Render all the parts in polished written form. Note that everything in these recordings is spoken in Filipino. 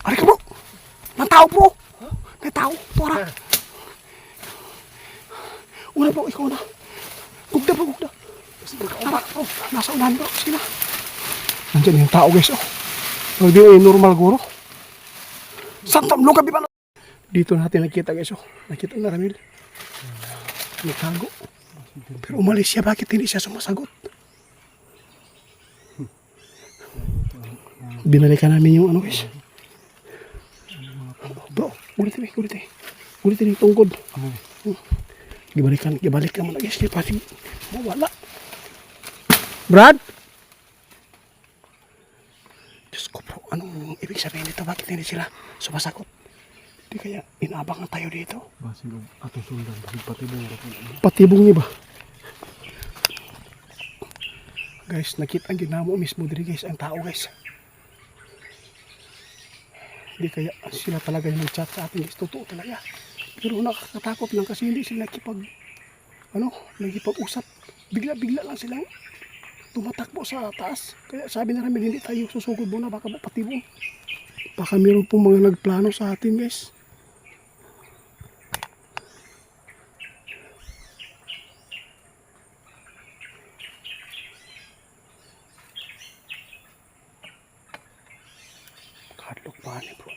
Ari ka bro. May tao bro. May tao. Tora. Una bro, ikaw na. Gugda bro, gugda. Tara, oh, nasa unahan bro. Sige na. Nandiyan yung tao guys, oh. Hindi yung normal guro. Santam, lugabi ba na? Dito natin nakita guys, oh. Nakita na Ramil. Nagtago. Pero umalis siya, bakit hindi siya sumasagot? Binalikan namin yung ano guys. Bro, ulitin yung tungkod. Gibalikan mo na guys, pati mawala. Brad? Diyos ko bro, anong ibig sabihin dito? Bakit hindi sila sumasagot? Di kaya inabangan tayo dito? Basig atong sundan, basig patibong. Patibong niya ba? Guys, nakita ang ginamo mismo diri guys, ang tao guys. Di kaya sila talaga yung nag-chat sa atin guys, totoo talaga. Pero nakakatakot lang kasi hindi sila nakipag-usap. Bigla-bigla lang silang tumatakbo sa taas. Kaya sabi na namin, hindi tayo susugod muna, baka patibong. Baka meron pong mga nagplano sa atin guys. Kadlok pa ni bro.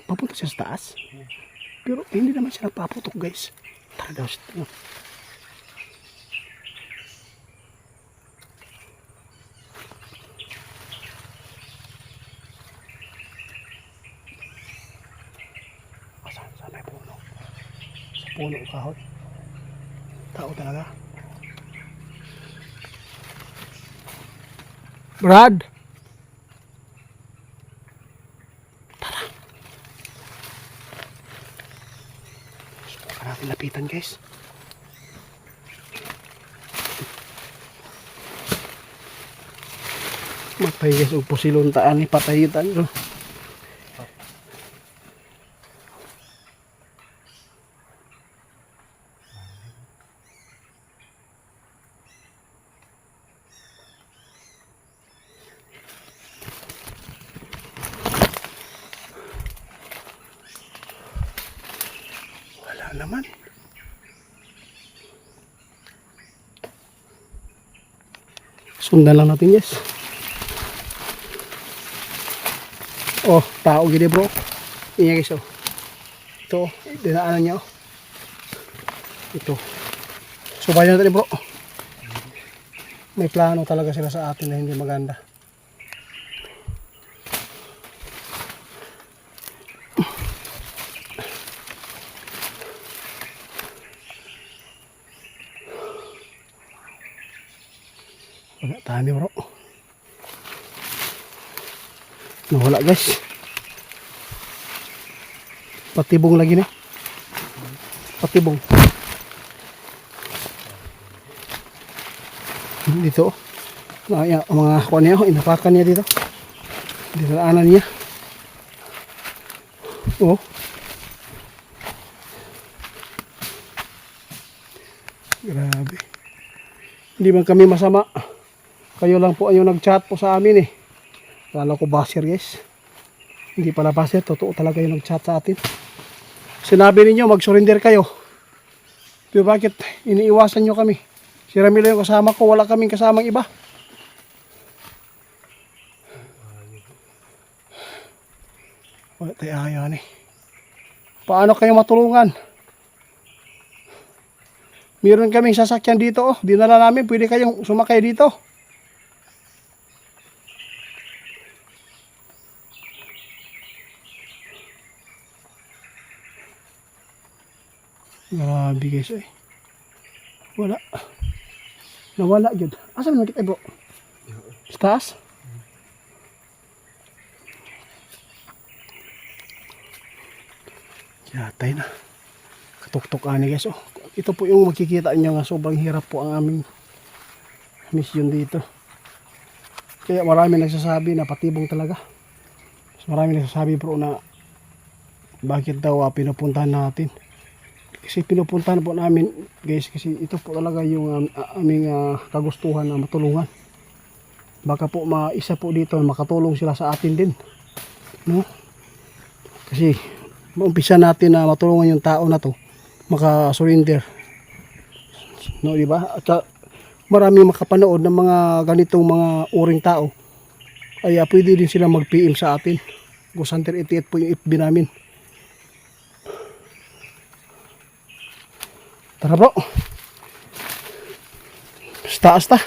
Papunta siya sa taas. Pero hindi naman siya nagpaputok guys. Tara daw siya. Saan may puno? Sa puno o kahoy? Tao talaga. Brad! Tara. Subukan natin lapitan guys. Matay guys, ug pusilon taan ni patayitan. No? Wala naman. Sundan lang natin guys. Oh, tao gini bro. Inya guys oh. Ito, dinaanan niya oh. Ito. Subayan natin bro. May plano talaga sila sa atin na hindi maganda. Wala tani bro. Nawala guys. Patibong lagi na. Patibong. Dito. Mga kuha niya. Inapakan niya dito. Dinaanan niya. Oh. Grabe. Hindi man kami masama. Kayo lang po yung nag-chat po sa amin eh. Kala ko basher guys. Hindi pala basher. Totoo talaga yung nag-chat sa atin. Sinabi ninyo mag-surrender kayo. Pero bakit iniiwasan nyo kami? Si Ramilo yung kasama ko. Wala kaming kasamang iba. Wala tayo ayaw eh. Paano kayo matulungan? Meron kaming sasakyan dito oh. Dinala namin. Pwede kayong sumakay dito. Grabe guys eh. Wala. Nawala yun. Asa naman kita bro? Sa taas? Yatay na. Katuktok ani guys oh. Ito po yung makikita nyo nga sobrang hirap po ang aming mission dito. Kaya marami nagsasabi na patibong talaga. Marami nagsasabi bro na bakit daw pinupuntahan natin. Kasi pinupuntahan po namin guys kasi ito po talaga yung aming kagustuhan na matulungan. baka po isa po dito makatulong sila sa atin din, no? Kasi maumpisa natin na matulungan yung tao na to maka-surrender, no, di ba? At marami makapanood ng mga ganitong mga uring tao, ay pwede din sila mag-PM sa atin. Ghost Hunter 88 po yung FB namin. Tara bro, asta.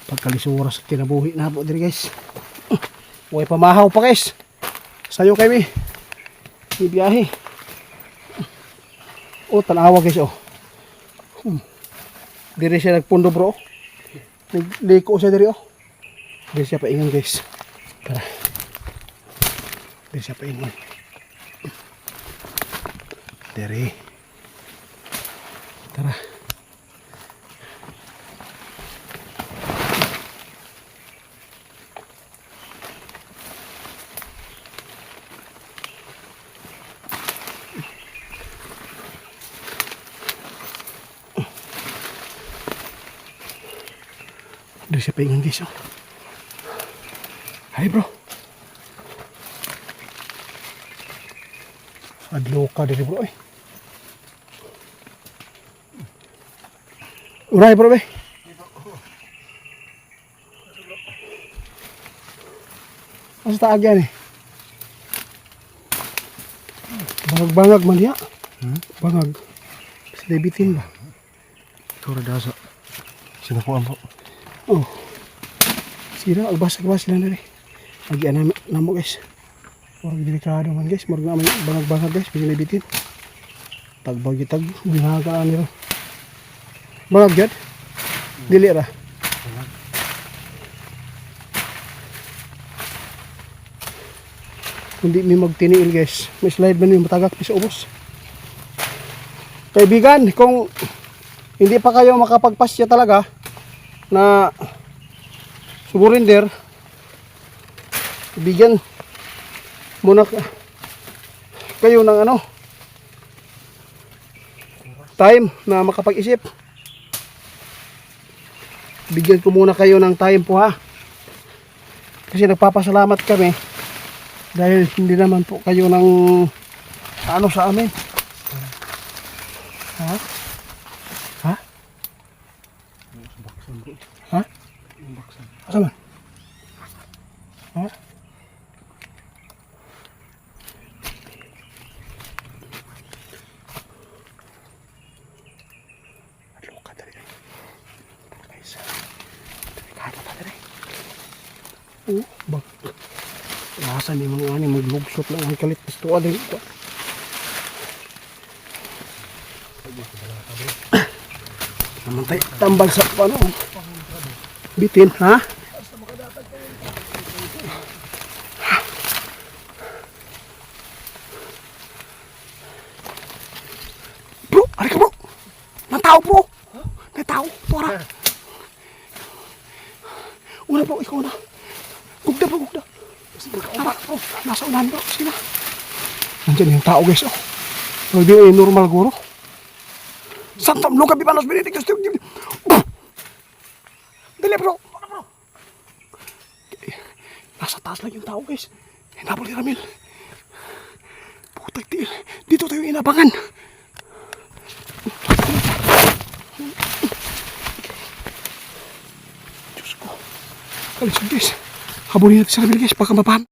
Pagkalisuras at kinabuhi na po diri guys. Huwag pamahaw pa guys. Sayo kami. Ibiyahe. Oh, tanawa guys oh. Diri siya nagpundo bro. Nagliko siya diri oh. Diri siya paingon guys. Tara. Diri siya paingon. Diri. Tara. Diri siya paingon guys oh. Hi bro. Adlo ka diri bro eh. Uray bro be. Asa taag yan eh. Bangag man ya. Bangag. Sa bitin ba? Ito rin dasa. Sinakuan po. Oh. Sira, agbas sila na rin. Agian na mo guys. Marag delikado man guys. Marag na may bangag guys. Pinibitin. Tagbagi-tag. Binagaan nila. Bangag yan? Dili ra. Hindi may magtiniil guys. May slide man yung matagak sa ubos. Kaibigan, kung hindi pa kayo makapagpasya talaga na surrender, bigyan muna kayo ng ano, time na makapag-isip. Bigyan ko muna kayo ng time po ha. Kasi nagpapasalamat kami dahil hindi naman po kayo ng ano sa amin. Ha? Ha? Ha? Asa man? Ha? Adlo ka dali. Guys. Delikado pa dali. Oh, bak. Nasa ni mga ani maglugsot lang ang kalit gusto adin ko. Namantay tambal sa ano? Bitin, ha? Bro, ari ka bro. Nang bro. May tao, tora. Una bro, ikaw na. Gugda bro, gugda. Tara, bro. Nasa unahan bro, sige na. Nandiyan yung tao guys, oh. Hindi normal guro. Santam lo kapi panos Benedictus. Dali bro. Ano bro? Nasa taas lang yung tao guys. Hinabol ni Ramil. Putay tiil. Dito tayo inabangan. Diyos ko. Kalisod guys. Habulin natin si Ramil guys. Baka mapaham.